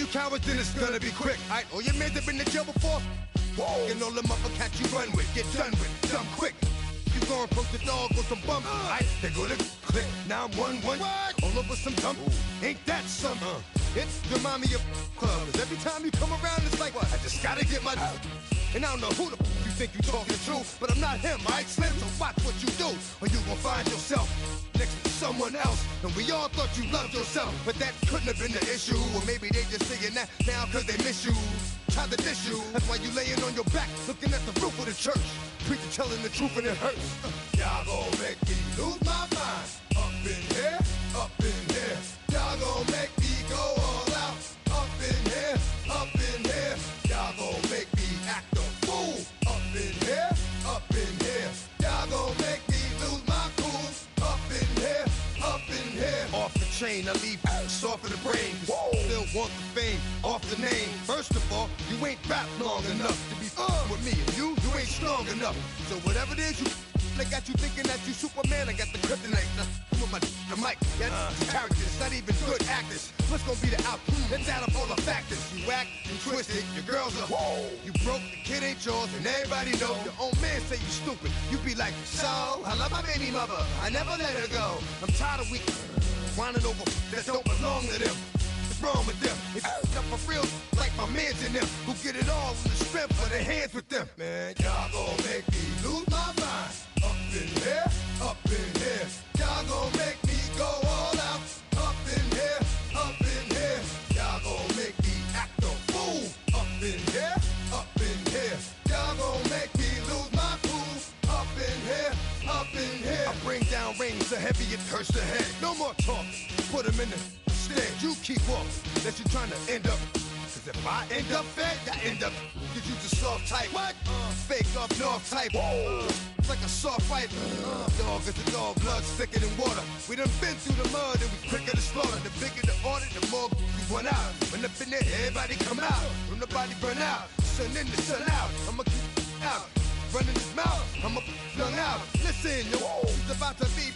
you cowards, then it's gonna be quick. Alright, all your men have been to jail before? Whoa. And all them upper cats you run with, get done with, dumb quick. You gonna approach the dog with some bump. Alright, they're gonna click. Now I'm 1-1. All over some dump. Ain't that something? It's remind me of clubs. Every time you come around, it's like, what? I just gotta get my. And I don't know who the you think you talking to, but I'm not him, alright, Slim? So watch what you do, or you gon' find yourself next to someone else. And we all thought you loved yourself, but that couldn't have been the issue. Or maybe they just saying that now cause they miss you. Try to diss you. That's why you laying on your back, looking at the roof of the church. Preacher telling the truth and it hurts. Y'all gon' make me lose my mind. Up in here, up in here. Y'all gon' make me go all out. Up in here, up in here. Y'all gon' make me act a fool. Up in here, up in here. Y'all gon' make me lose my cool. Up in here, up in here. Off the chain, I leave soft in the brain. Still want the fame, off the name. First of all, you ain't rap long enough to be with me. And you ain't strong enough. So whatever it is you they got you thinking that you Superman. I got the kryptonite. With my the mic. Yeah, characters, not even good actors. What's gonna be the outcome? Let's add up all the factors. You act, you twisted, your girls are you broke, the kid ain't yours, and everybody know. Your own man say you stupid. You be like, so, I love my baby mother. I never let her go. I'm tired of weak whining over that don't belong to them. What's wrong with them? If you up for real, like my mans in them, who get it all in the strength of their hands with them. Man, y'all gon' make me lose my mind. Up in here, up in here. Y'all gon' make me go all out. Up in here, up in here. Y'all gon' make me act a fool. Up in here, up in here. Y'all gon' make me lose my cool. Up in here, up in here. I bring down rings so heavy it hurts the head. No more talk, put them in the stand. You keep walking, that you trying to end up. Cause if I end up fed, I end up. Cause you the soft type. What? Fake up north type. It's like a soft fight. Dog is a dog, blood thicker than water. We done been through the mud and we quicker to slaughter. The bigger the order, the more we run out. When up in there, everybody come out. When the body burn out, sun in the sun out. I'ma keep out. Running his mouth, I'ma flung out. Listen, yo, it's about to be.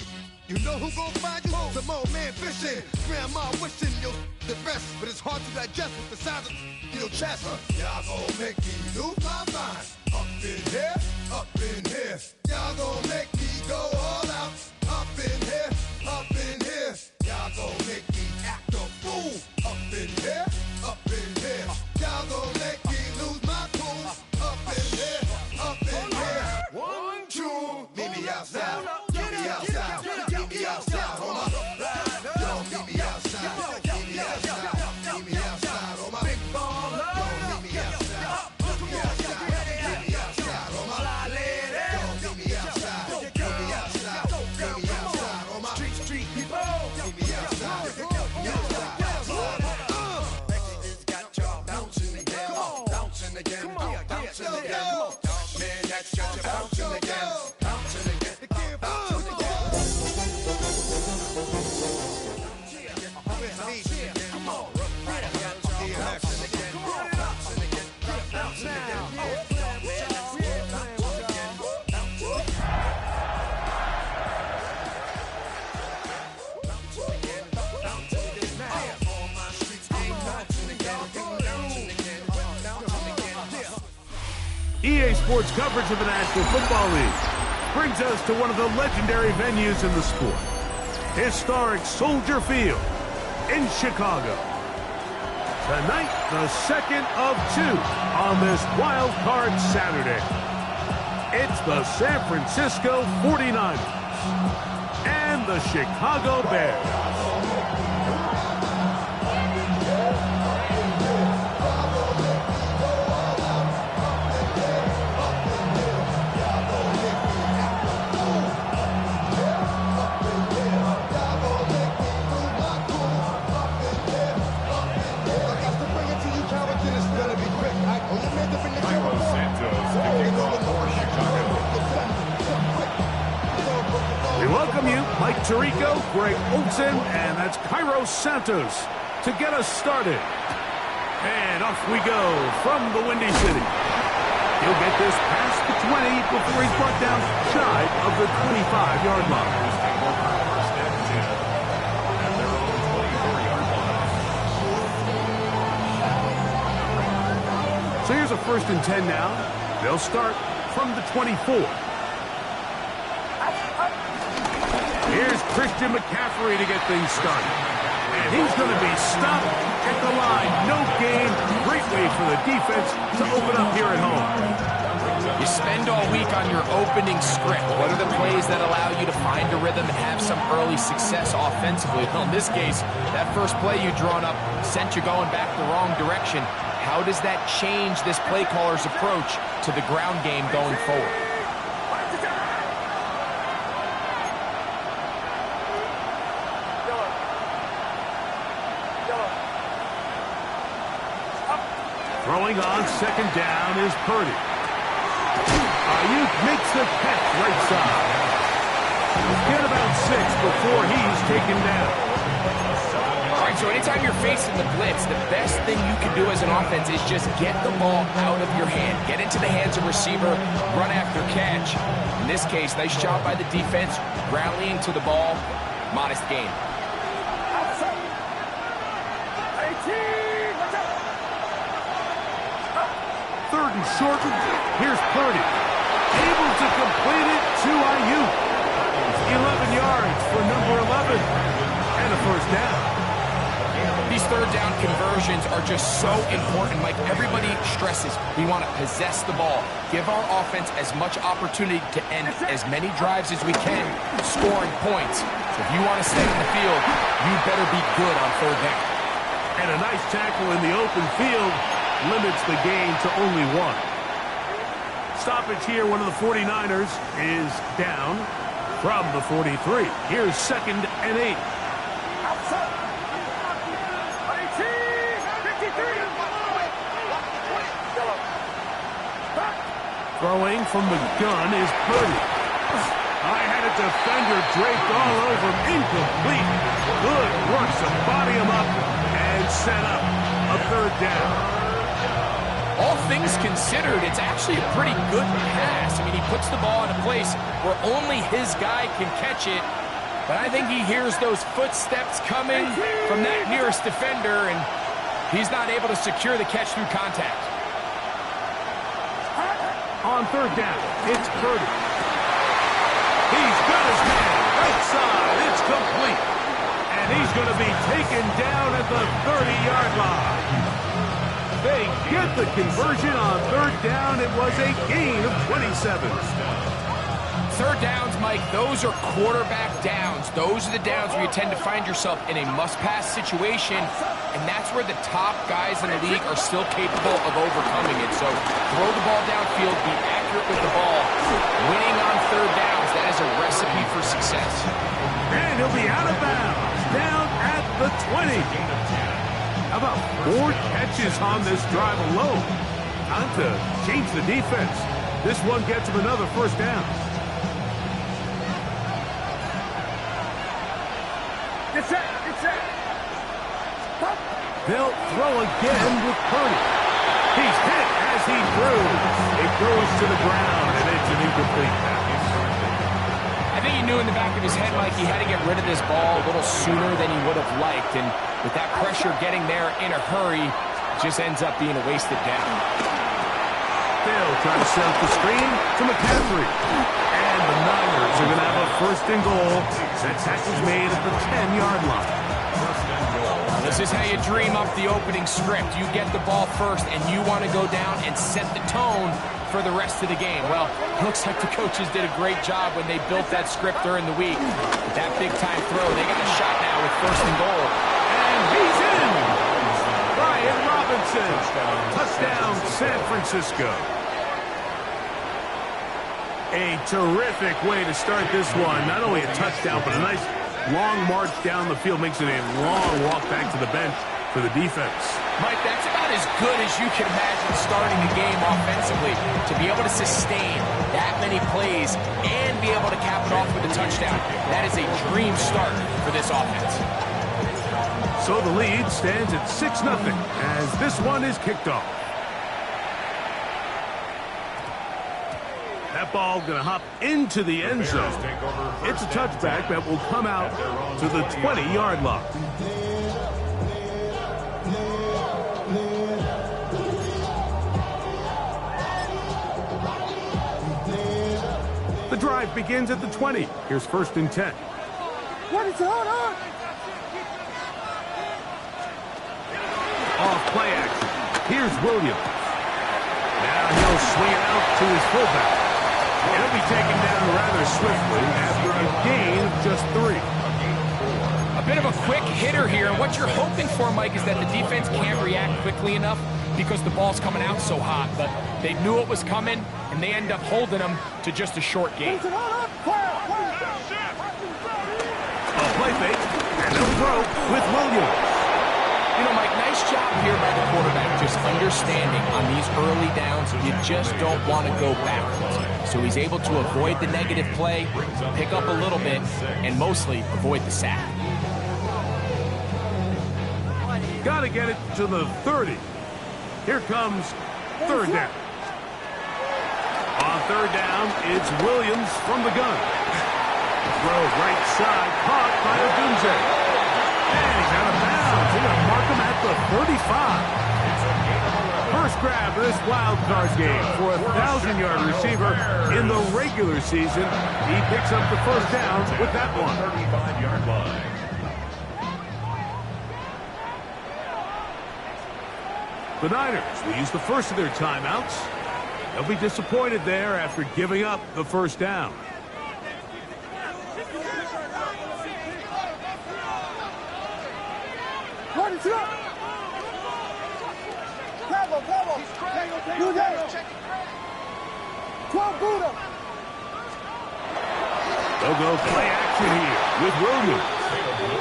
You know who gon' find you? Some old man fishing. Grandma wishing you'll the rest. But it's hard to digest with the size of your chest. Y'all gon' make me lose my mind. Up in here, up in here. Y'all gon' make me go all out. Up in here, up in here. Y'all gon' make me act a fool. Up in here, up in here. Y'all gon' make me lose my cool. Up in here, up in here. 1, 2, meet me outside. Meet me outside. Meet me outside, homie. Don't meet me outside. Meet me outside. Meet me outside, homie. Big baller. Don't meet me outside. Meet me outside. Meet me outside, homie. Don't meet me outside. Meet me outside. Meet me outside, homie. Street people. Meet me outside. Meet me outside. It's got y'all bouncing again. Bouncing again. Bouncing again. Man, that's got you bouncing again. Bouncing again. Bouncing again. EA Sports coverage of the National Football League brings us to one of the legendary venues in the sport, historic Soldier Field in Chicago. Tonight, the second of 2 on this wild card Saturday. It's the San Francisco 49ers and the Chicago Bears. Mike Tirico, Greg Olsen, and that's Cairo Santos to get us started. And off we go from the Windy City. He'll get this past the 20 before he's brought down shy of the 25-yard line. So here's a 1st and 10 now. They'll start from the 24. Here's Christian McCaffrey to get things started. And he's going to be stopped at the line. No gain. Great way for the defense to open up here at home. You spend all week on your opening script. What are the plays that allow you to find a rhythm and have some early success offensively? Well, in this case, that first play you drawn up sent you going back the wrong direction. How does that change this play caller's approach to the ground game going forward? Throwing on 2nd down is Purdy. Ayuk makes the catch right side. Get about 6 before he's taken down. All right, so anytime you're facing the blitz, the best thing you can do as an offense is just get the ball out of your hand. Get into the hands of receiver, run after catch. In this case, nice job by the defense, rallying to the ball, modest gain. 3rd and short. Here's Purdy. Able to complete it to Ayuk. 11 yards for number 11. And a 1st down. These 3rd down conversions are just so important. Mike, everybody stresses we want to possess the ball. Give our offense as much opportunity to end as many drives as we can, scoring points. So if you want to stay in the field, you better be good on 3rd down. And a nice tackle in the open field limits the gain to only 1. Stoppage here, one of the 49ers is down from the 43. Here's 2nd and 8. Throwing from the gun is Purdy. I had a defender draped all over him. Incomplete. Good work to body him up and set up a 3rd down. All things considered, it's actually a pretty good pass. I mean, he puts the ball in a place where only his guy can catch it. But I think he hears those footsteps coming from that nearest defender, and he's not able to secure the catch through contact. On 3rd down, it's Purdy. He's got his man right side. It's complete. And he's going to be taken down at the 30-yard line. They get the conversion on 3rd down. It was a gain of 27. 3rd downs, Mike, those are quarterback downs. Those are the downs where you tend to find yourself in a must-pass situation, and that's where the top guys in the league are still capable of overcoming it. So throw the ball downfield, be accurate with the ball. Winning on 3rd downs, that is a recipe for success. And he'll be out of bounds, down at the 20. How about 4 catches on this drive alone? Time to change the defense. This one gets him another 1st down. They'll throw again with Purdy. He's hit as he threw. It goes to the ground, and it's an incomplete pass. I think he knew in the back of his head, Mike, he had to get rid of this ball a little sooner than he would have liked. And with that pressure getting there in a hurry, it just ends up being a wasted down. They'll try to set up the screen to McCaffrey. And the Niners are going to have a 1st and goal. That tackle's made at the 10-yard line. This is how you dream up the opening script. You get the ball first, and you want to go down and set the tone for the rest of the game. Well, it looks like the coaches did a great job when they built that script during the week. With that big-time throw, they got a shot now with 1st and goal. And he's in! Brian Robinson. Touchdown, San Francisco. A terrific way to start this one. Not only a touchdown, but a nice long march down the field. Makes it a long walk back to the bench for the defense. Mike, that's about as good as you can imagine starting a game offensively. To be able to sustain that many plays and be able to cap it off with a touchdown, that is a dream start for this offense. So the lead stands at 6-0 as this one is kicked off. That ball going to hop into the end zone. It's a touchback that will come out to the 20-yard line. drive begins at the 20. Here's 1st and 10. Off play action. Here's Williams. Now he'll swing it out to his fullback. He'll be taken down rather swiftly after a gain of just 3. A bit of a quick hitter here. What you're hoping for, Mike, is that the defense can't react quickly enough because the ball's coming out so hot. But they knew it was coming, and they end up holding them to just a short gain. A play fake, and they'll throw with Williams. You know, Mike, nice job here by the quarterback, just understanding on these early downs, you just don't want to go backwards. So he's able to avoid the negative play, pick up a little bit, and mostly avoid the sack. Got to get it to the 30. Here comes 3rd down. On 3rd down, it's Williams from the gun. Throw right side, caught by Odunze. And he's out of bounds. He's going to mark him at the 35. First grab of this wild card game for a 1,000-yard receiver in the regular season. He picks up the 1st down with that one. 35-yard line. The Niners will use the first of their timeouts. They'll be disappointed there after giving up the 1st down. They'll go play action here with Williams.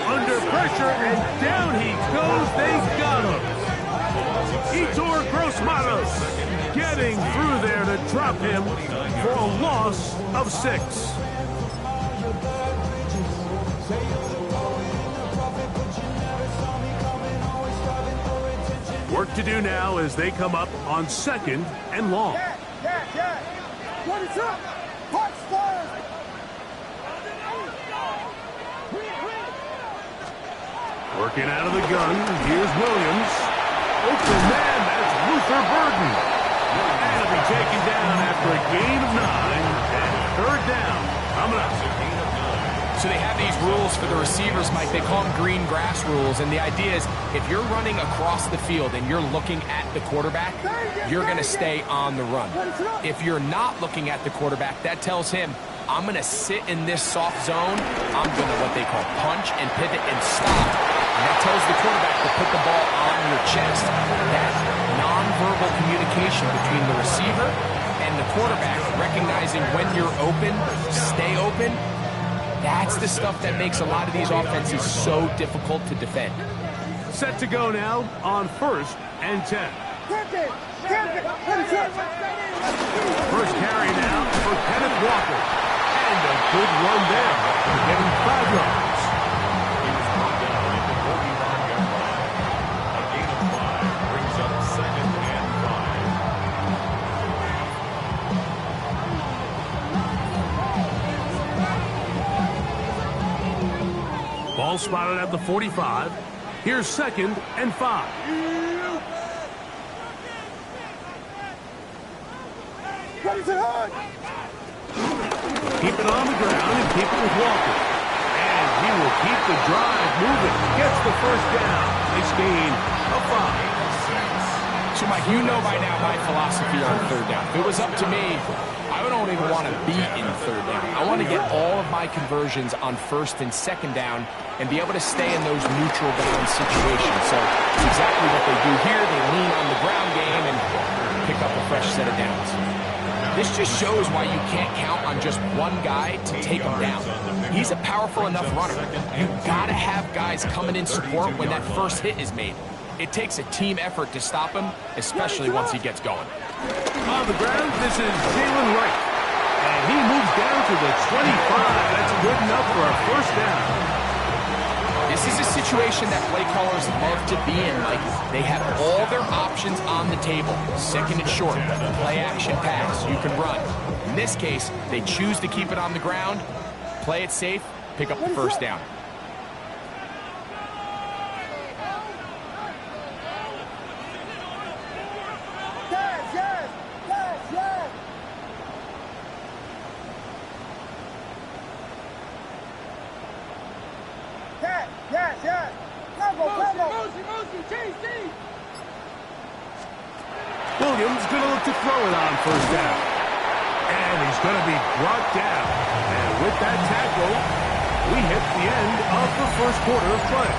Under pressure, and down he goes. They got him. Etor Grossmatos getting through there to drop him for a loss of 6. Work to do now as they come up on 2nd and long. Working out of the gun, here's Williams. Open man, that's Luther Burden. And he'll be taken down after a gain of 9 and 3rd down coming up. So they have these rules for the receivers, Mike. They call them green grass rules. And the idea is if you're running across the field and you're looking at the quarterback, you're going to stay on the run. If you're not looking at the quarterback, that tells him, I'm going to sit in this soft zone. I'm going to what they call punch and pivot and stop. And that tells the quarterback to put the ball on your chest. That nonverbal communication between the receiver and the quarterback, recognizing when you're open, stay open, that's the stuff that makes a lot of these offenses so difficult to defend. Set to go now on 1st and 10. First carry now for Kenneth Walker. And a good run there to get him 5 yards. Ball spotted at the 45. Here's 2nd and 5. Keep it on the ground and keep it with Walker. And he will keep the drive moving. Gets the 1st down. Nice gain of 5. So, Mike, you know by now my philosophy on 3rd down. If it was up to me, I don't even want to be in 3rd down. I want to get all of my conversions on 1st and 2nd down and be able to stay in those neutral down situations. So it's exactly what they do here. They lean on the ground game and pick up a fresh set of downs. This just shows why you can't count on just one guy to take him down. He's a powerful enough runner. You've got to have guys coming in support when that first hit is made. It takes a team effort to stop him, especially once he gets going. On the ground, this is Jalen Wright. And he moves down to the 25. That's good enough for a 1st down. This is a situation that play callers love to be in, Mike. They have all their options on the table. 2nd and short, play action pass, you can run. In this case, they choose to keep it on the ground, play it safe, pick up the 1st down. Williams going to look to throw it on first down. And he's going to be brought down. And with that tackle, we hit the end of the first quarter of play.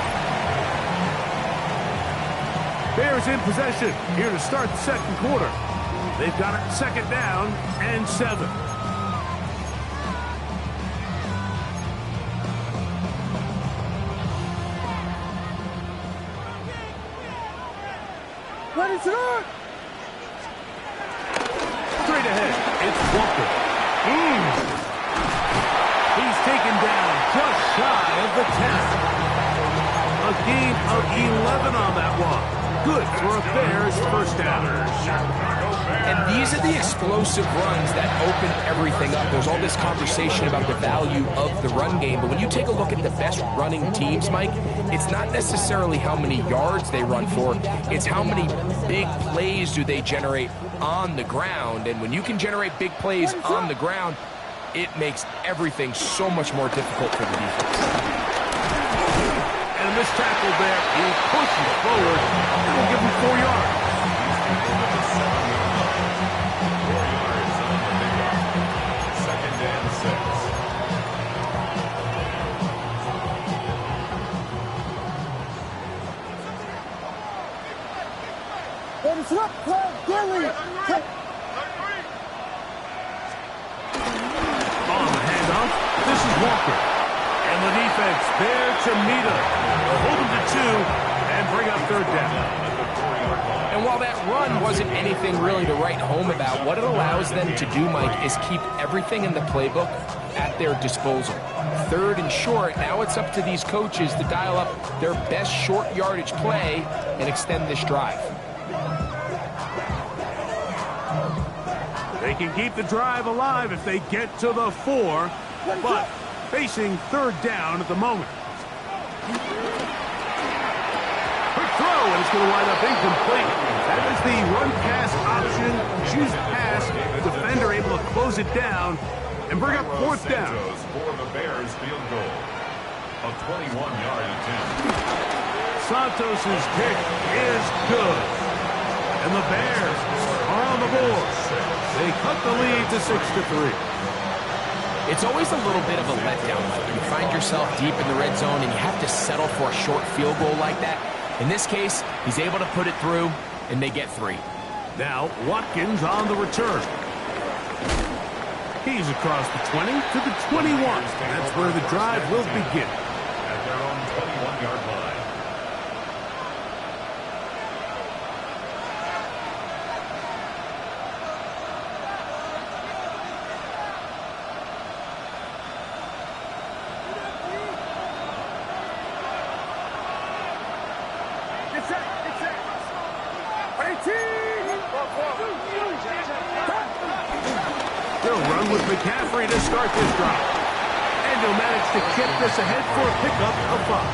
Bears in possession here to start the second quarter. They've got it second down and 7. Ready to go! Straight ahead, it's Walker. He's taken down just shy of the 10. A gain of 11 on that one. Good for a Bears first down. And these are the explosive runs that open everything up. There's all this conversation about the value of the run game, but when you take a look at the best running teams, Mike, it's not necessarily how many yards they run for, it's how many big plays do they generate on the ground. And when you can generate big plays on the ground, it makes everything so much more difficult for the defense. And this tackle there, he pushes forward. That'll give him 4 yards. Second and 6. On the handoff, this is Walker. And the defense there to meet him. Hold him to 2 and bring up third down. And while that run wasn't anything really to write home about, what it allows them to do, Mike, is keep everything in the playbook at their disposal. Third and short, now it's up to these coaches to dial up their best short yardage play and extend this drive. They can keep the drive alive if they get to the 4, but facing third down at the moment. Quick throw, and it's going to wind up incomplete. That is the run-pass option. Choose pass. Defender able to close it down and bring up fourth down. For the Bears field goal. A 21-yard attempt. Santos' kick is good. And the Bears are on the board. They cut the lead to 6-3. It's always a little bit of a letdown. You find yourself deep in the red zone and you have to settle for a short field goal like that. In this case, he's able to put it through, and they get 3. Now, Watkins on the return. He's across the 20 to the 21. That's where the drive will begin. At their own 21-yard line. They'll run with McCaffrey to start this drive. And he'll manage to kick this ahead for a pickup of 5.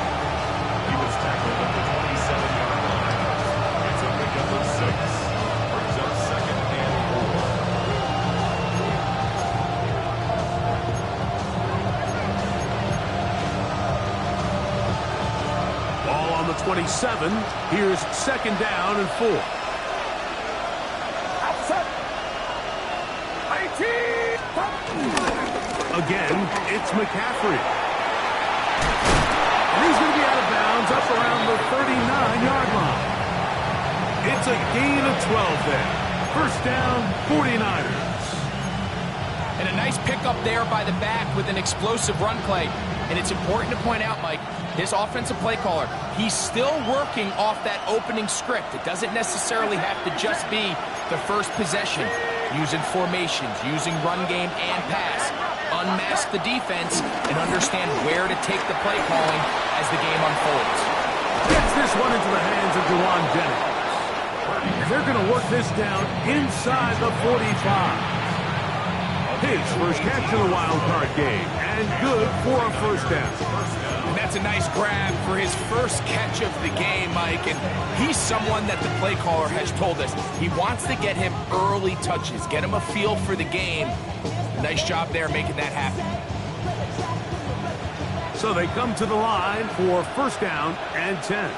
He was tackled at the 27-yard line. It's a pickup of 6. Brings up second and 4. Ball on the 27. Here's second down and 4. Again, it's McCaffrey. And he's going to be out of bounds up around the 39-yard line. It's a gain of 12 there. First down, 49ers. And a nice pickup there by the back with an explosive run play. And it's important to point out, Mike, this offensive play caller, he's still working off that opening script. It doesn't necessarily have to just be the first possession. Using formations, using run game and pass. Unmask the defense and understand where to take the play calling as the game unfolds. Gets this one into the hands of Juwan Jennings. And they're going to work this down inside the 45. His first catch in the wild card game, and good for a first down. And that's a nice grab for his first catch of the game, Mike. And he's someone that the play caller has told us he wants to get him early touches, get him a feel for the game. Nice job there making that happen. So they come to the line for first down and 10.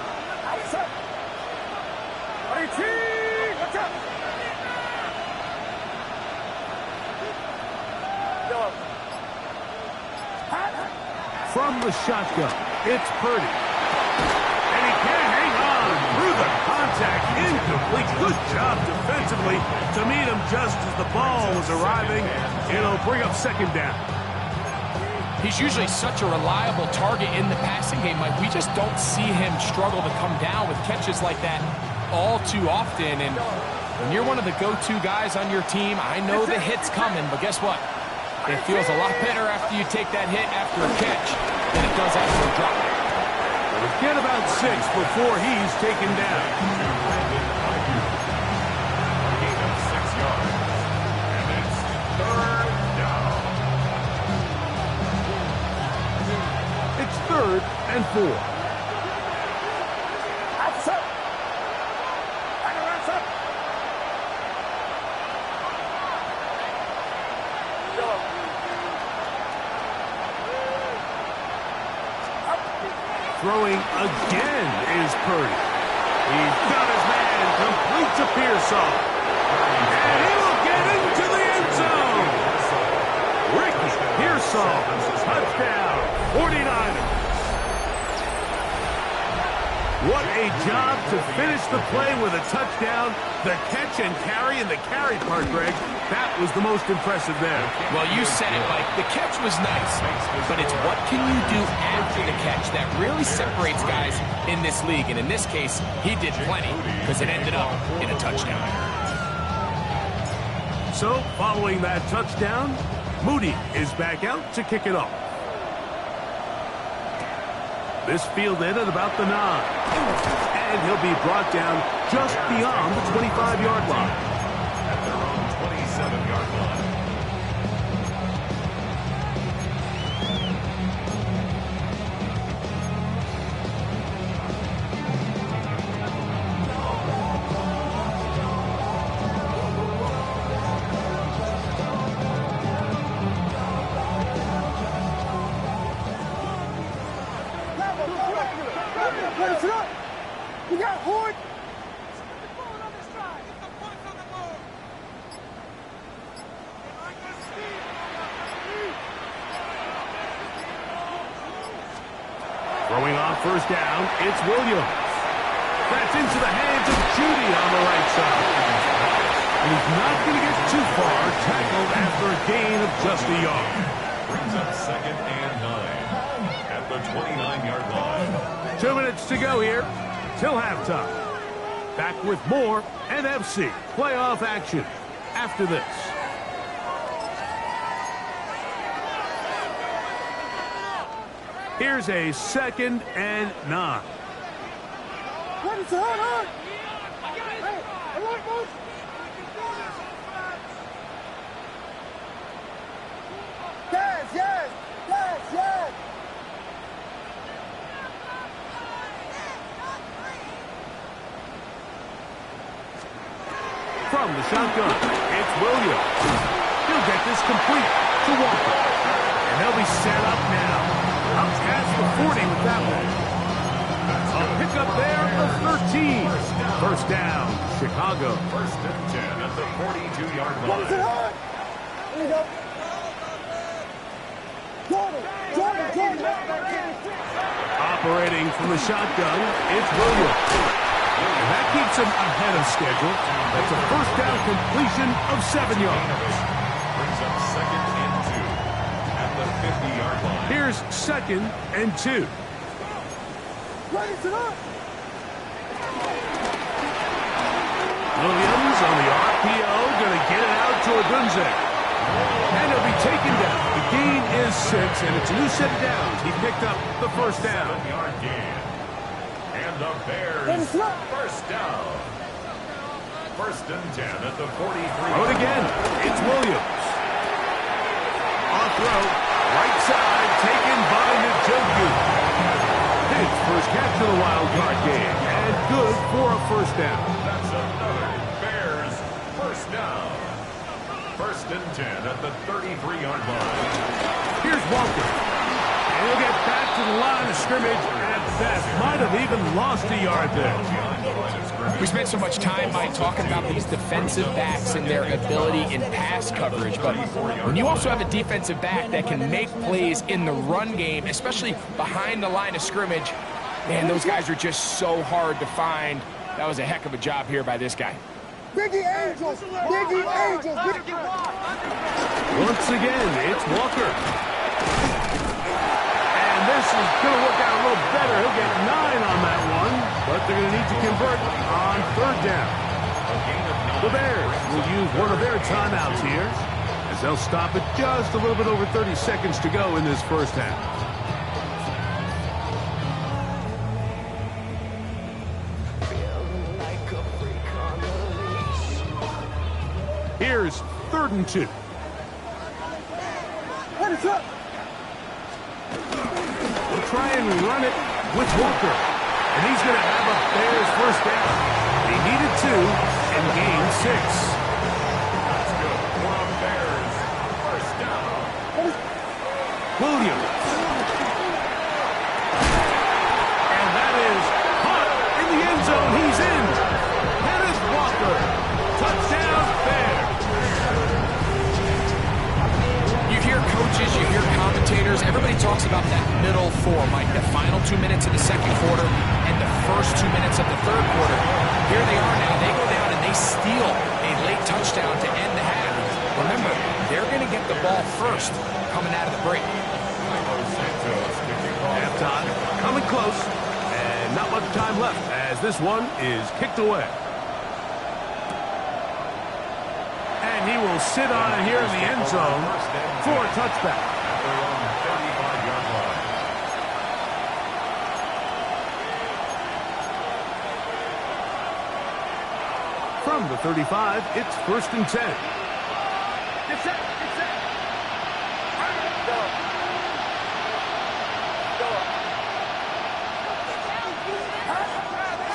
From the shotgun, it's Purdy. And he can't hang on through the contact. Incomplete. Good job defensively to meet him just as the ball was arriving. It'll bring up second down. He's usually such a reliable target in the passing game, Mike. We just don't see him struggle to come down with catches like that all too often. And when you're one of the go-to guys on your team, I know the hit's coming, but guess what? It feels a lot better after you take that hit after a catch than it does after a drop. We'll get about 6 before he's taken down. Gain of 6 yards. And it's third down. It's 3rd and 4. Throwing again is Purdy. He's got his man complete to Pearsall. And he will get into the end zone. Ricky Pearsall, touchdown, 49ers. What a job to finish the play with a touchdown. The catch and carry, and the carry part, Greg, that was the most impressive there. Well, you said it, Mike. The catch was nice, but it's what can you do after the catch that really separates guys in this league. And in this case, he did plenty because it ended up in a touchdown. So, following that touchdown, Moody is back out to kick it off. This fielded at about the 9. And he'll be brought down just beyond the 25-yard line. At their own 27-yard line. We got Hood. Throwing on first down, it's Williams. That's into the hands of Judy on the right side. And he's not going to get too far, tackled after a gain of just a yard. Brings up 2nd and 9 at the 29-yard line. 2 minutes to go here till halftime. Back with more NFC playoff action after this. Here's a 2nd and 9. What is on? Hey, alert, boys. Yes. From the shotgun, it's Williams. He'll get this complete to Walker. And they'll be set up now. Up past the 40 with that one. A pickup there of 13. First down, Chicago. 1st and 10 at the 42-yard What is it line. on? Here we go. Jordan. Operating from the shotgun, it's Williams. And that keeps him ahead of schedule. That's a first down completion of 7 yards. Brings up 2nd and 2 at the 50-yard line. Here's 2nd and 2. What is it on? Williams on the RPO, going to get it out to Odunze. And he'll be taken down. The gain is 6, and it's a new set of downs. He picked up the first down. 7-yard gain. And the Bears first down. 1st and 10 at the 43. Out again. It's Williams. Off route. Right side taken by Njoku. His first catch of the wild card game. And good for a first down. That's another Bears first down. 1st and 10 at the 33-yard line. Here's Walker. And he'll get back to the line of scrimmage at best. Might have even lost a yard there. We spent so much time, Mike, talking about these defensive backs and their ability in pass coverage, but when you also have a defensive back that can make plays in the run game, especially behind the line of scrimmage, man, those guys are just so hard to find. That was a heck of a job here by this guy. Biggie Angels! Biggie Angels! Once again, it's Walker. And this is going to work out a little better. He'll get 9 on that one, but they're going to need to convert on third down. The Bears will use one of their timeouts here as they'll stop it just a little bit over 30 seconds to go in this first half. Here's 3rd and 2. What is up? We'll try and run it with Walker. And he's going to have a Bears first down. They needed 2 and gained 6. That's good for a Bears first down. Williams. And that is caught in the end zone. He's in. That is Walker. Touchdown Bears. You hear coaches, you hear commentators, everybody talks about that middle four, Mike, the final 2 minutes of the second quarter and the first 2 minutes of the third quarter. Here they are now. They go down and they steal a late touchdown to end the half. Remember, they're going to get the ball first coming out of the break. Halftime coming close, and not much time left as this one is kicked away. And he will sit on it here in the end zone for a touchback. From the 35, it's 1st and 10. Get set! Get set!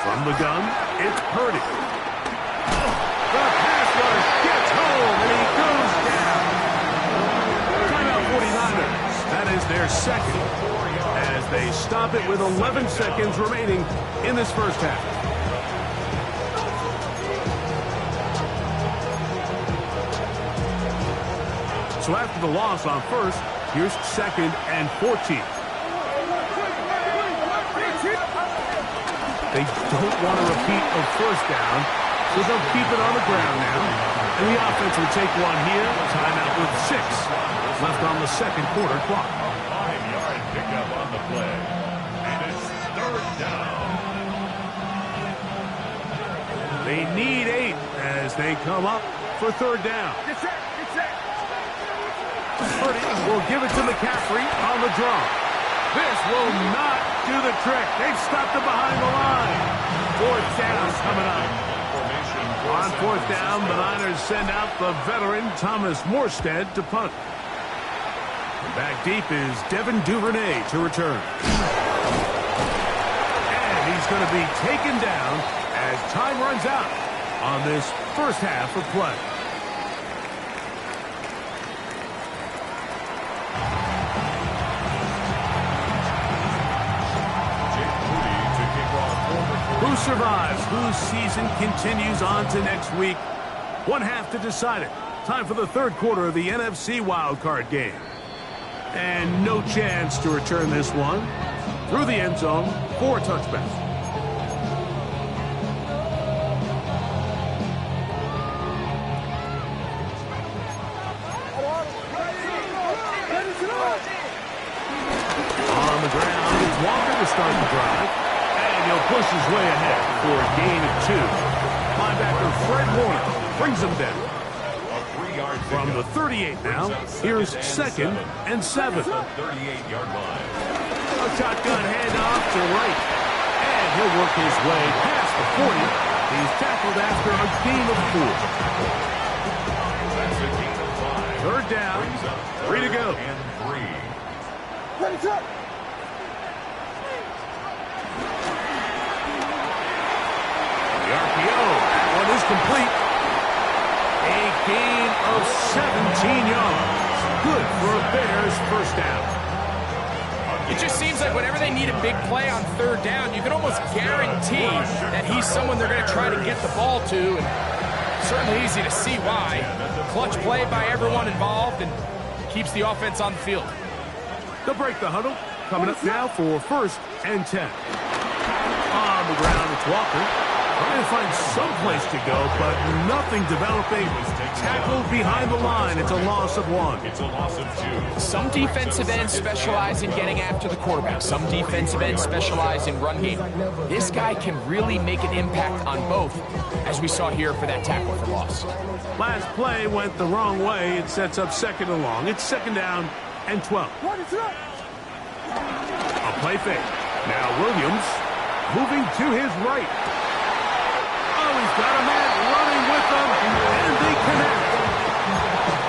From the gun, it's Purdy. The pass rush gets home, and he goes down. Timeout 49ers. That is their second, as they stop it with 11 seconds remaining in this first half. So after the loss on first, here's 2nd and 14. They don't want a repeat of first down, so they'll keep it on the ground now. And the offense will take one here. Timeout with 6 left on the second quarter clock. A 5-yard pickup on the play. And it's 3rd down. They need 8 as they come up for 3rd down. Get set! Get set! Purdy will give it to McCaffrey on the draw. This will not do the trick. They've stopped it behind the line. 4th down coming up. On 4th down, the Niners send out the veteran Thomas Morstead to punt. Back deep is Devin Duvernay to return. And he's going to be taken down as time runs out on this first half of play. Who survives? Whose season continues on to next week? One half to decide it. Time for the 3rd quarter of the NFC wildcard game. And no chance to return this one. Through the end zone for a touchback. On the ground, it's Walker to start the drive. He'll push his way ahead for a gain of 2. Linebacker Fred Warner brings him down. From the 38 now, here's 2nd and 7. 38-yard line. A shotgun handoff to right. And he'll work his way past the 40. He's tackled after a gain of 4. That's a gain of 5. 3rd down, 3 to go. And 3. Ready, up! RPO. That one is complete. A gain of 17 yards. Good for a Bears first down. A It just seems like whenever they need a big play on third down, you can almost guarantee that he's someone they're going to try to get the ball to, and certainly easy to see why. Clutch play by everyone involved and keeps the offense on the field. They'll break the huddle. Coming up now for 1st and 10. On the ground, it's Walker. Trying to find some place to go, but nothing developing. Tackled behind the line. It's a loss of 1. It's a loss of 2. Some defensive ends specialize in getting after the quarterback. Some defensive ends specialize in run game. This guy can really make an impact on both, as we saw here for that tackle for loss. Last play went the wrong way. It sets up 2nd and long. It's 2nd down and 12. A play fake. Now Williams moving to his right. Oh, he's got a man running with them, and they connect.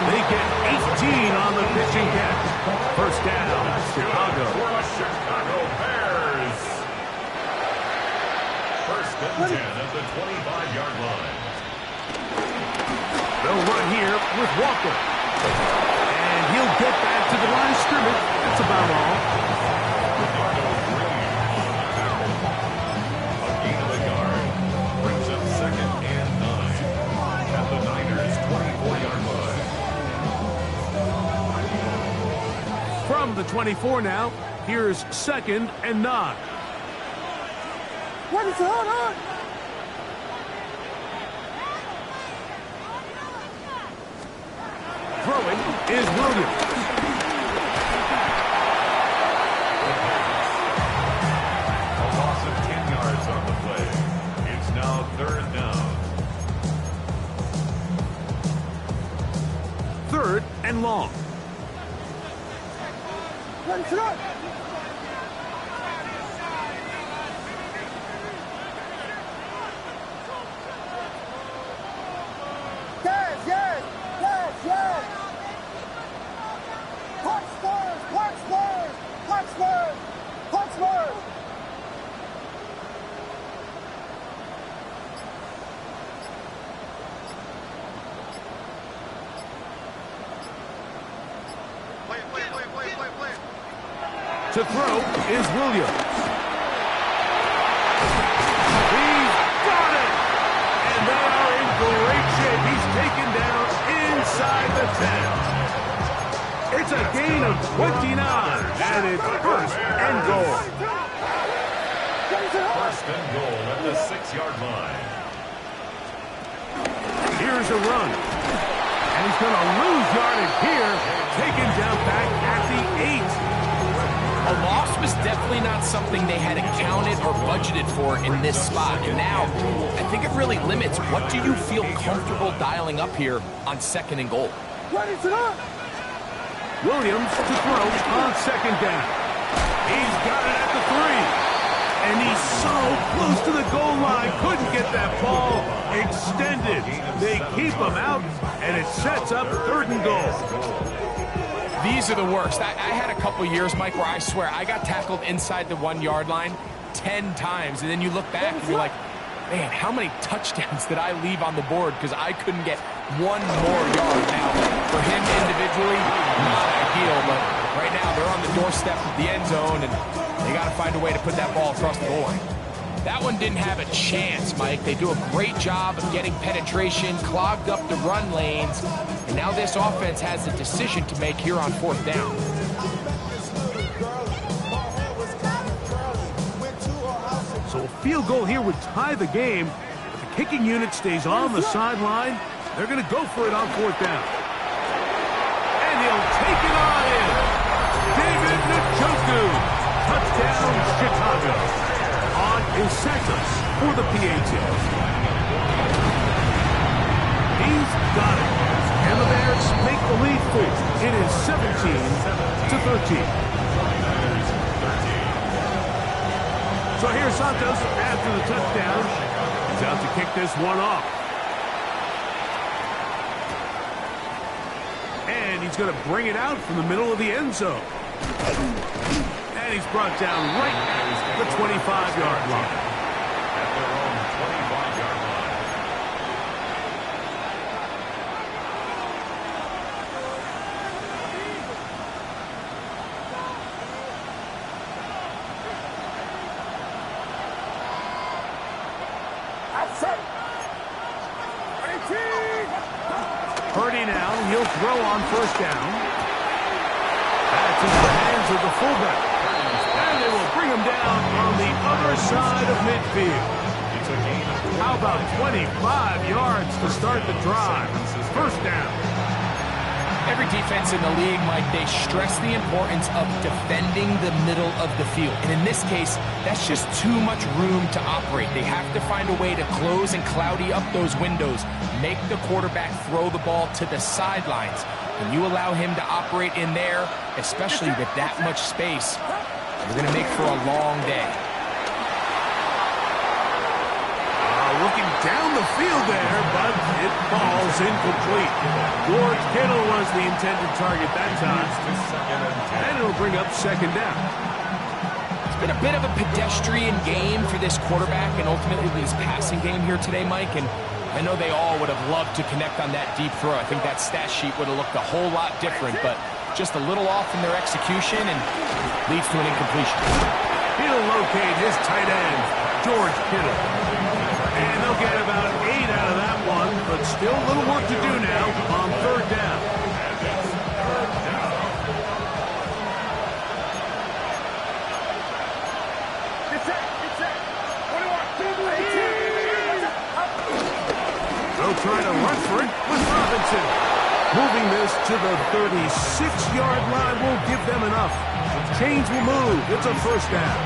They get 18 on the pitching catch. 1st down, Chicago. For the Chicago Bears. 1st and 10 at the 25-yard line. They'll run here with Walker. And he'll get back to the line of scrimmage. That's about all. From the 24 now, here's 2nd and 9. What is going on? Throwing is Williams. A loss of 10 yards on the play. It's now 3rd down. 3rd and long. Ready to run. Yes, yes, yes, yes. Punch first, punch first, punch first, punch first. To throw is Williams. He's got it! And they are in great shape. He's taken down inside the 10. It's a gain of 29, and it's 1st and goal. 1st and goal at the 6-yard line. Here's a run. And he's going to lose yardage here, taken down back at the 8. A loss was definitely not something they had accounted or budgeted for in this spot. And now, I think it really limits what do you feel comfortable dialing up here on 2nd and goal. Ready to run. Williams to throw on 2nd down. He's got it at the 3. And he's so close to the goal line. Couldn't get that ball extended. They keep him out, and it sets up 3rd and goal. These are the worst. I had a couple years, Mike, where I swear I got tackled inside the 1-yard line 10 times. And then you look back and you're like, man, how many touchdowns did I leave on the board because I couldn't get 1 more yard. Now, for him individually, not ideal, but right now they're on the doorstep of the end zone, and they got to find a way to put that ball across the goal line. That one didn't have a chance, Mike. They do a great job of getting penetration, clogged up the run lanes, and now this offense has a decision to make here on 4th down. So a field goal here would tie the game. If the kicking unit stays on the sideline, they're going to go for it on 4th down. And he'll take it on in. David Njoku. Touchdown, Chicago. On Isetas for the PAT. He's got it. And the Bears make the lead full. It is 17-13. So here's Santos after the touchdown. He's out to kick this one off. And he's going to bring it out from the middle of the end zone. And he's brought down right at the 25-yard line. At their own 25-yard line. He'll throw on first down. That's in the hands of the fullback. And they will bring him down on the other side of midfield. How about 25 yards to start the drive? First down. Every defense in the league, Mike, they stress the importance of defending the middle of the field. And in this case, that's just too much room to operate. They have to find a way to close and cloudy up those windows, make the quarterback throw the ball to the sidelines. When you allow him to operate in there, especially with that much space, you're going to make for a long day. Looking down the field there, but it falls incomplete. George Kittle was the intended target that time. And it'll bring up second down. It's been a bit of a pedestrian game for this quarterback and ultimately this passing game here today, Mike. And I know they all would have loved to connect on that deep throw. I think that stat sheet would have looked a whole lot different, but just a little off in their execution and leads to an incompletion. He'll locate his tight end, George Kittle. And they'll get about 8 out of that one, but still a little work to do now on third down. They'll try to run for it with Robinson. Moving this to the 36-yard line will give them enough. Chains will move. It's a first down.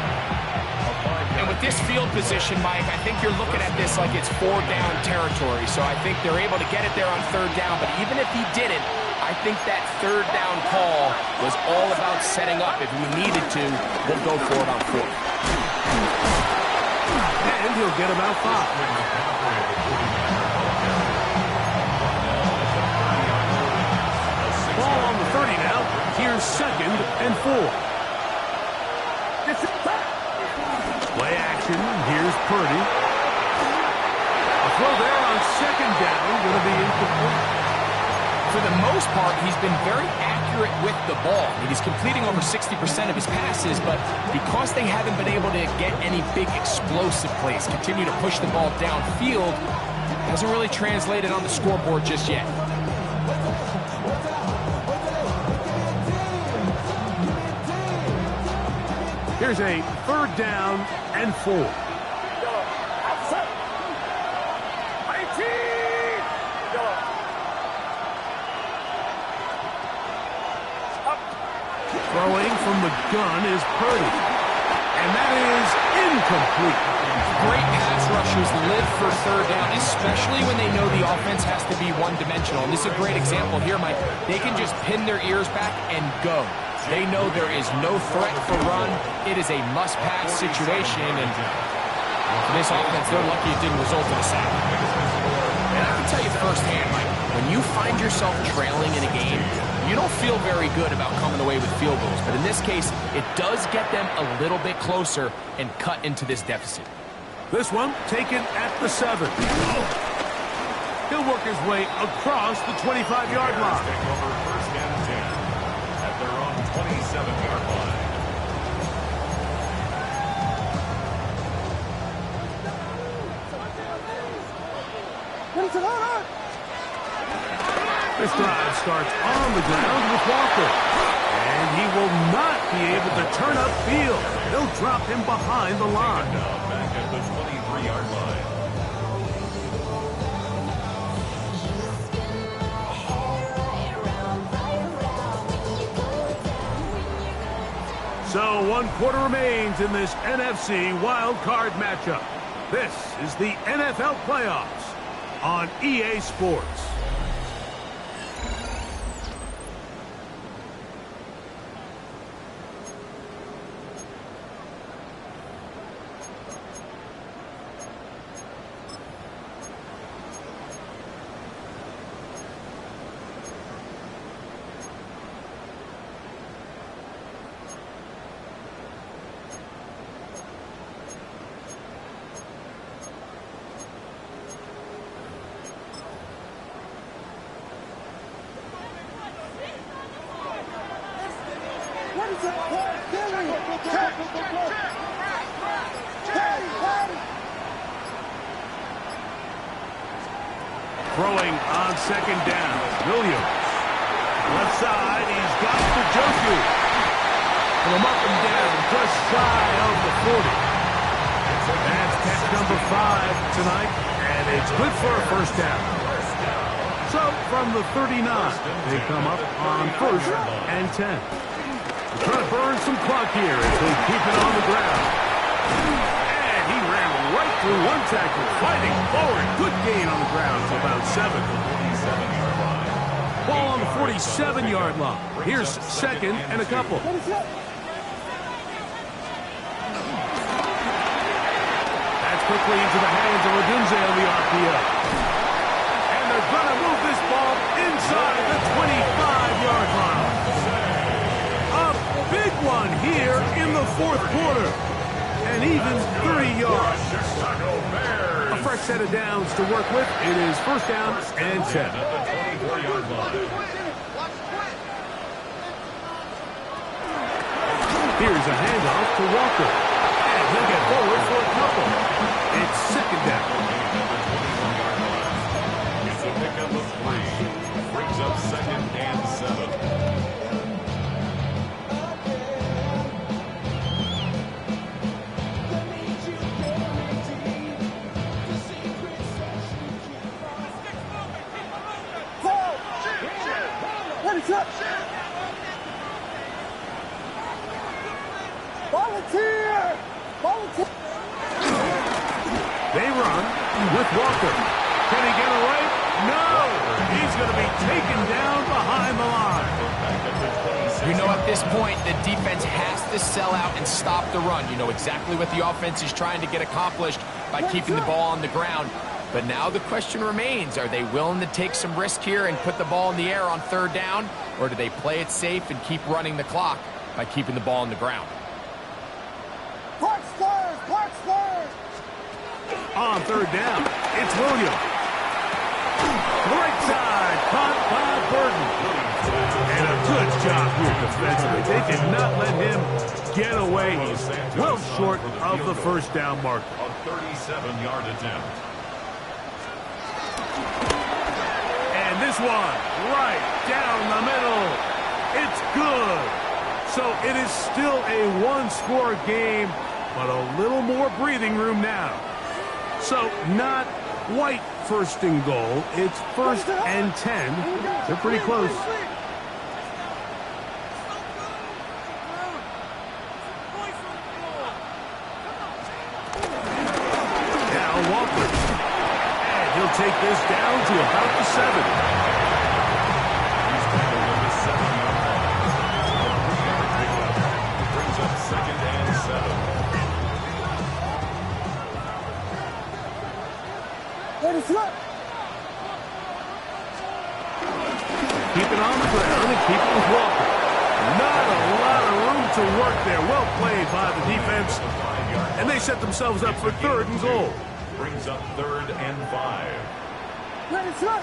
And with this field position, Mike, I think you're looking at this like it's 4-down territory. So I think they're able to get it there on third down. But even if he didn't, I think that third down call was all about setting up. If we needed to, we'll go for it on fourth. And he'll get about 5. Ball on the 30 now. Here's second and 4. Play action. Here's Purdy. A throw there on second down. Going to be incomplete. For the most part, he's been very accurate with the ball. I mean, he's completing over 60% of his passes, but because they haven't been able to get any big explosive plays, continue to push the ball downfield, hasn't really translated on the scoreboard just yet. Here's a third down and 4. Throwing from the gun is Purdy. And that is incomplete. Great pass rushers live for third down, especially when they know the offense has to be one-dimensional. And this is a great example here, Mike. They can just pin their ears back and go. They know there is no threat for run. It is a must-pass situation, and for this offense, they're lucky it didn't result in a sack. And I can tell you firsthand, Mike, when you find yourself trailing in a game, you don't feel very good about coming away with field goals. But in this case, it does get them a little bit closer and cut into this deficit. This one taken at the 7. He'll work his way across the 25-yard line. Take over first and 10 at their own 27-yard line. This drive starts on the ground with Walker. And he will not be able to turn upfield. They'll drop him behind the line. Now back at the 23-yard line. So 1 quarter remains in this NFC wild card matchup. This is the NFL playoffs on EA Sports. Throwing on second down, Williams. Left side, he's got the Joku. Pull him up and down, just shy of the 40. That's catch number 5 tonight, and it's good for a first down. So from the 39, they come up on 1st and 10. They're trying to burn some clock here as they keep it on the ground. And he ran right through one tackle, fighting forward. Good gain on the ground to about 7. Ball on the 47-yard line. Here's 2nd and a couple. That's quickly into the hands of Odunze on the RPO. And they're going to move this ball inside the 25-yard line. A big one here in the 4th quarter. And even 30 yards. A fresh set of downs to work with. It is 1st down and 10. Here's a handoff to Walker. And he'll get forward for a couple. It's 2nd down. It's a pickup of 3. Brings up 2nd and 7. Volunteer! Volunteer! They run with Walker. Can he get away? No! He's going to be taken down behind the line. You know, at this point, the defense has to sell out and stop the run. You know exactly what the offense is trying to get accomplished by keeping the ball on the ground. But now the question remains, are they willing to take some risk here and put the ball in the air on 3rd down? Or do they play it safe and keep running the clock by keeping the ball on the ground? Park squares! Park squares! On 3rd down, it's Williams. Right side, caught by Burton. And a good job here defensively. They did not let him get away. He's well short of the 1st down marker. A 37-yard attempt. And this one, right down the middle. It's good. So it is still a 1-score game, but a little more breathing room now. So not quite 1st and goal. It's 1st and 10. They're pretty close. Now Walker. And he'll take this down to about the 7. He's tackled at the 7-yard line. Brings up 2nd and 7. Keep it on the ground and keep it with Walker. Not a lot of room to work there. Well played by the defense. And they set themselves up for 3rd and goal. Brings up 3rd and 5. Ready, set!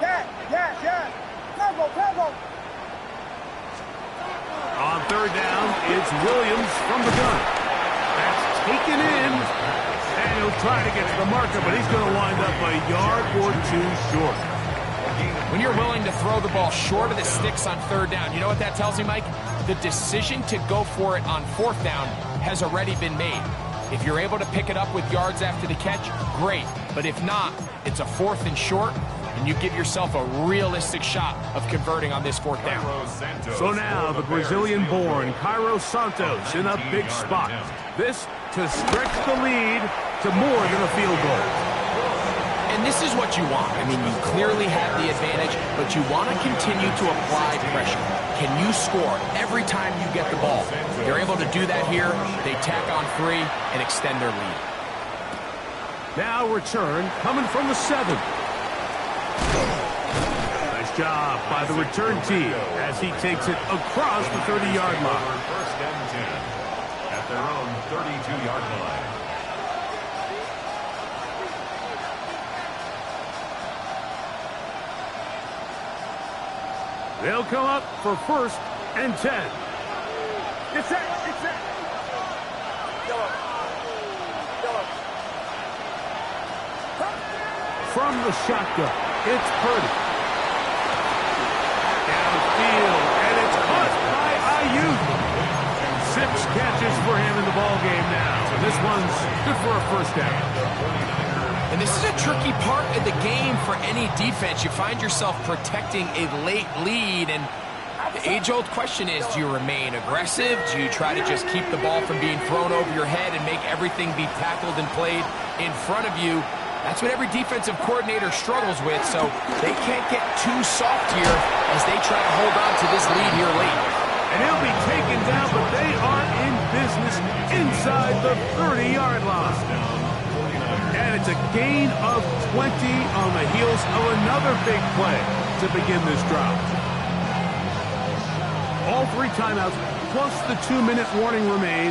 Yeah. Tempo. On 3rd down, it's Williams from the gun. That's taken in. And he'll try to get to the marker, but he's going to wind up a yard or 2 short. When you're willing to throw the ball short of the sticks on 3rd down, you know what that tells me, Mike? The decision to go for it on 4th down has already been made. If you're able to pick it up with yards after the catch, great. But if not, it's a 4th and short, and you give yourself a realistic shot of converting on this 4th down. So now the Brazilian-born Cairo Santos in a big spot. This to stretch the lead to more than a field goal. And this is what you want. I mean, you clearly have the advantage, but you want to continue to apply pressure. Can you score every time you get the ball? They're able to do that here. They tack on 3 and extend their lead. Now return coming from the 7. Nice job by the return team as he takes it across the 30-yard line. 1st and 10 at their own 32-yard line. They'll come up for 1st and 10. Get set. Get set. Yellow. Yellow. From the shotgun, it's Purdy. Downfield, and it's caught by Ayuk. 6 catches for him in the ball game now. And this one's good for a 1st down. And this is a tricky part of the game for any defense. You find yourself protecting a late lead, and the age-old question is, do you remain aggressive? Do you try to just keep the ball from being thrown over your head and make everything be tackled and played in front of you? That's what every defensive coordinator struggles with, so they can't get too soft here as they try to hold on to this lead here late. And he'll be taken down, but they are in business inside the 30-yard line. And it's a gain of 20 on the heels of another big play to begin this drive. All 3 timeouts plus the 2-minute warning remain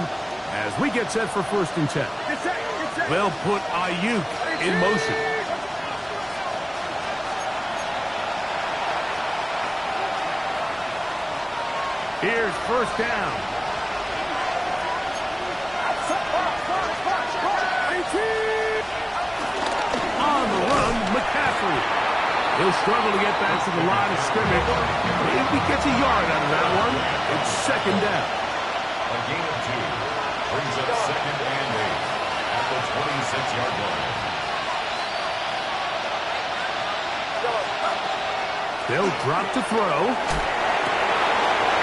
as we get set for 1st and 10. They'll put Ayuk in motion. Here's 1st down. On the run, McCaffrey. He'll struggle to get back to the line of scrimmage. If he gets a yard out of that one, it's 2nd down. A gain of 2 brings up 2nd and 8 at the 26-yard line. They'll drop to throw.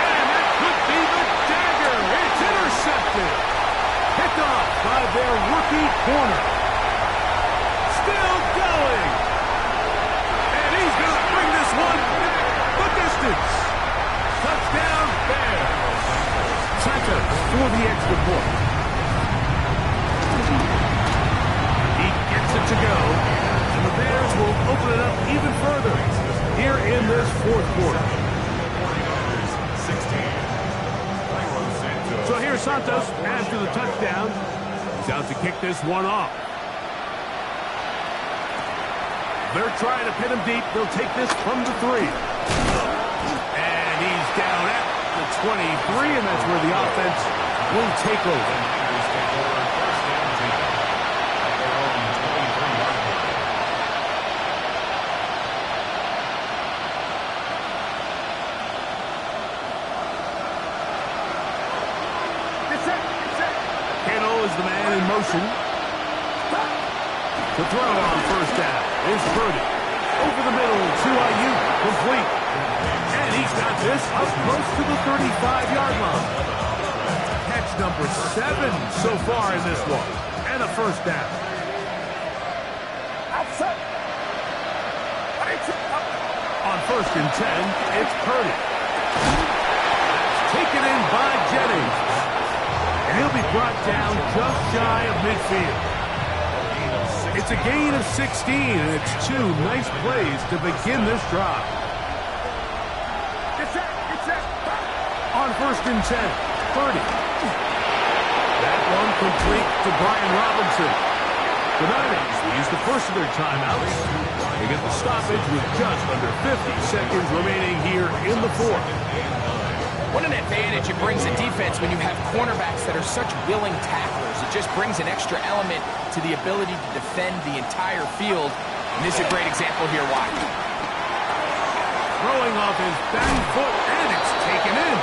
And that could be the dagger. It's intercepted. Picked off by their rookie corner. Still going. And he's going to bring this one back the distance. Touchdown Bears. Santos for the extra point. He gets it to go. And the Bears will open it up even further here in this 4th quarter. 16. So here's Santos after the touchdown. He's out to kick this one off. They're trying to pin him deep. They'll take this from the 3. And he's down at the 23, and that's where the offense will take over. Is the man in motion. The throw on 1st down is Purdy. Over the middle to Ayuk, complete. And he's got this up close to the 35-yard line. Catch number 7 so far in this one. And a 1st down. On 1st and 10, it's Purdy. Taken in by Jennings. And he'll be brought down just shy of midfield. It's a gain of 16, and it's 2 nice plays to begin this drive. On 1st and 10, Purdy. That one complete to Brian Robinson. The Niners will use the first of their timeouts. They get the stoppage with just under 50 seconds remaining here in the 4th. What an advantage it brings a defense when you have cornerbacks that are such willing tacklers. It just brings an extra element to the ability to defend the entire field. And this is a great example here. Watch. Throwing off his back foot, and it's taken in.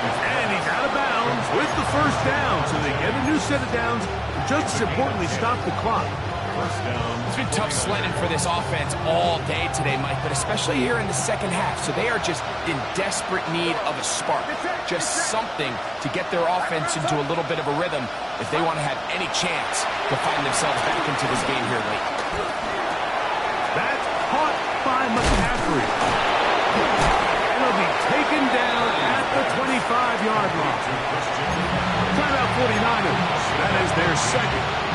And he's out of bounds with the 1st down. So they get a new set of downs. Just as importantly, stop the clock. It's been tough sledding for this offense all day today, Mike, but especially here in the 2nd half. So they are just in desperate need of a spark, just something to get their offense into a little bit of a rhythm if they want to have any chance to find themselves back into this game here late. That's caught by McCaffrey. And he'll be taken down at the 25-yard line. Timeout 49ers. That is their 2nd.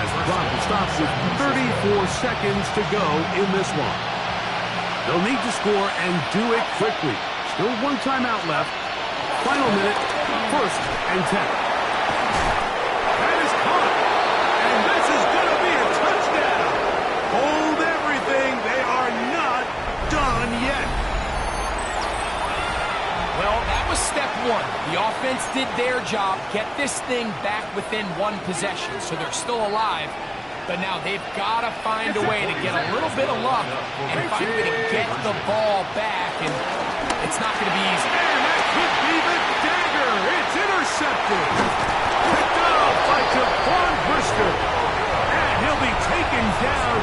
The clock will stop with 34 seconds to go in this one. They'll need to score and do it quickly. Still 1 timeout left. Final minute, 1st and 10. That is caught. And this is going to be a touchdown. Hold everything. They are not done yet. was step one. The offense did their job, get this thing back within one possession, so they're still alive. But now they've got to find a way to get a little bit of luck and find a way to get the ball back, and it's not going to be easy. And that could be the dagger. It's intercepted. Picked off by Jaquan Brister. And he'll be taken down.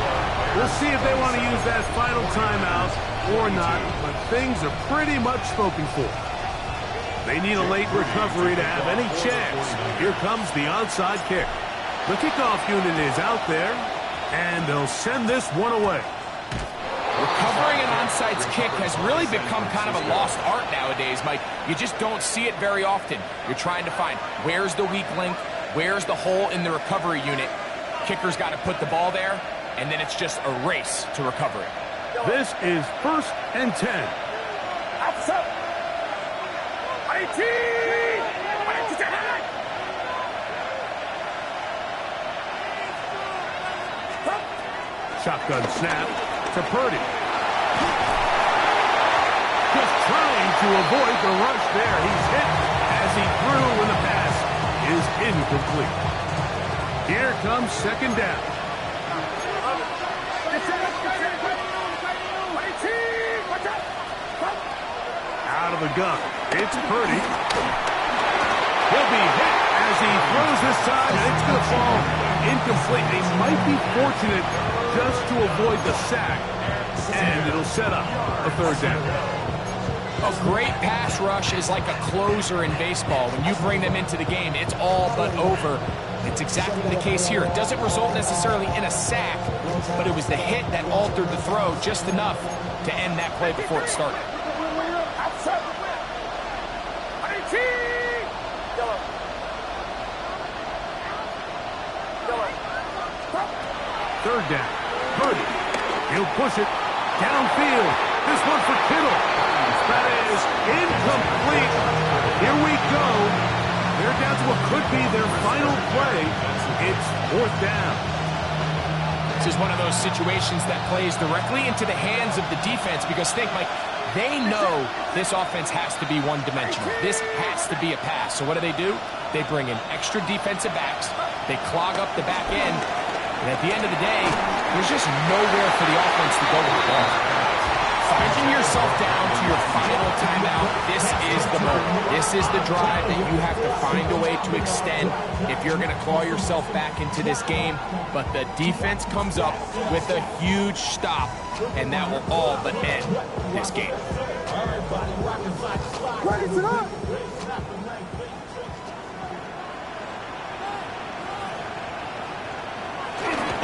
We'll see if they want to use that final timeout or not, but things are pretty much spoken for. They need a late recovery to have any chance. Here comes the onside kick. The kickoff unit is out there, and they'll send this one away. Recovering an onside kick has really become kind of a lost art nowadays, Mike. You just don't see it very often. You're trying to find where's the weak link, where's the hole in the recovery unit. Kicker's got to put the ball there, and then it's just a race to recover it. This is 1st and 10. Shotgun snap to Purdy. Just trying to avoid the rush there. He's hit as he threw when the pass is incomplete. Here comes 2nd down. Out of the gun. It's Purdy. He'll be hit as he throws this time, and it's going to fall incomplete. They might be fortunate just to avoid the sack, and it'll set up a 3rd down. A great pass rush is like a closer in baseball. When you bring them into the game, it's all but over. It's exactly the case here. It doesn't result necessarily in a sack, but it was the hit that altered the throw just enough to end that play before it started. 3rd down. Purdy. He'll push it downfield. This one for Kittle. That is incomplete. Here we go. They're down to what could be their final play. It's 4th down. This is one of those situations that plays directly into the hands of the defense because think, like, they know this offense has to be one-dimensional. This has to be a pass. So what do? They bring in extra defensive backs. They clog up the back end. And at the end of the day, there's just nowhere for the offense to go with the ball. Finding yourself down to your final timeout, this is the moment. This is the drive that you have to find a way to extend if you're going to claw yourself back into this game. But the defense comes up with a huge stop, and that will all but end this game.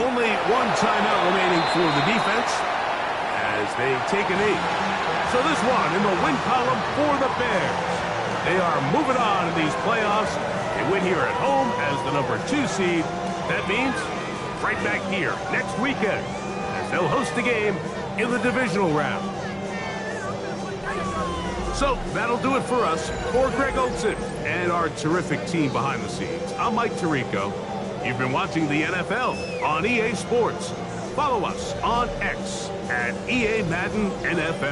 Only one timeout remaining for the defense as they take a knee. So this one in the win column for the Bears. They are moving on in these playoffs. They win here at home as the #2 seed. That means right back here next weekend as they'll host the game in the divisional round. So that'll do it for us. For Greg Olson and our terrific team behind the scenes, I'm Mike Tirico. You've been watching the NFL on EA Sports. Follow us on X at EA Madden NFL.